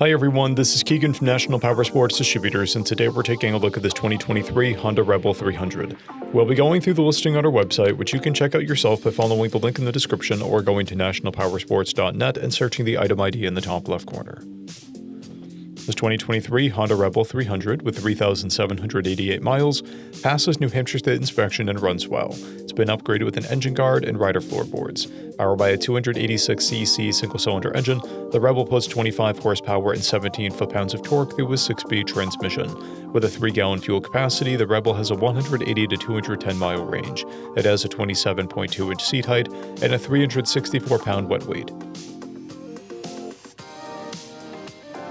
Hi everyone, this is Keegan from National Powersports Distributors, and today we're taking a look at this 2023 Honda Rebel 300. We'll be going through the listing on our website, which you can check out yourself by following the link in the description or going to nationalpowersports.net and searching the item ID in the top left corner. This 2023 Honda Rebel 300 with 3,788 miles passes New Hampshire State inspection and runs well. It's been upgraded with an engine guard and rider floorboards. Powered by a 286cc single-cylinder engine, the Rebel puts 25 horsepower and 17 foot-pounds of torque through a 6-speed transmission. With a 3-gallon fuel capacity, the Rebel has a 180 to 210-mile range. It has a 27.2-inch seat height and a 364-pound wet weight.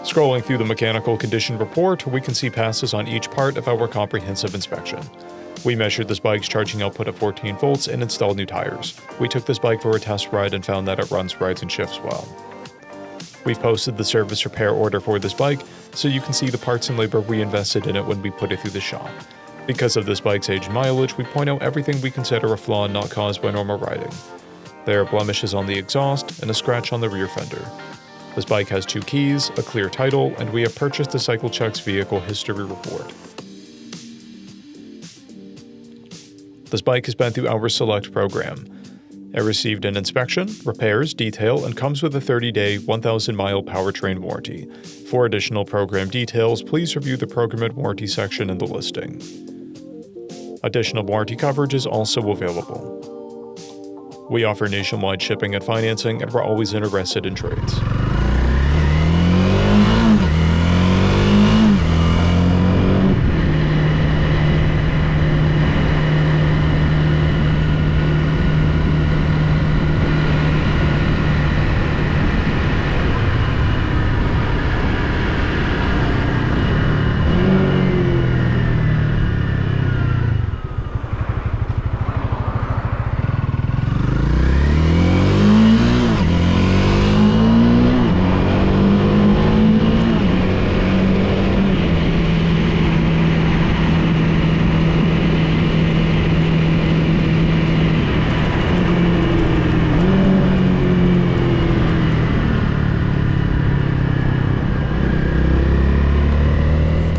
Scrolling through the mechanical condition report, we can see passes on each part of our comprehensive inspection. We measured this bike's charging output at 14 volts and installed new tires. We took this bike for a test ride and found that it runs, rides, and shifts well. We've posted the service repair order for this bike, so you can see the parts and labor we invested in it when we put it through the shop. Because of this bike's age and mileage, we point out everything we consider a flaw not caused by normal riding. There are blemishes on the exhaust and a scratch on the rear fender. This bike has 2 keys, a clear title, and we have purchased the Cycle Checks vehicle history report. This bike has been through our Select program. It received an inspection, repairs, detail, and comes with a 30-day, 1,000-mile powertrain warranty. For additional program details, please review the program and warranty section in the listing. Additional warranty coverage is also available. We offer nationwide shipping and financing, and we're always interested in trades.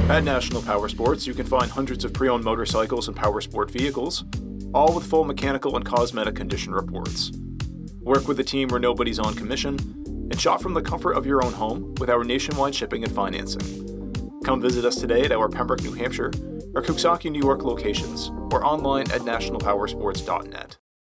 At National Powersports, you can find hundreds of pre-owned motorcycles and powersport vehicles, all with full mechanical and cosmetic condition reports. Work with a team where nobody's on commission, and shop from the comfort of your own home with our nationwide shipping and financing. Come visit us today at our Pembroke, New Hampshire, or Coxsackie, New York locations, or online at nationalpowersports.net.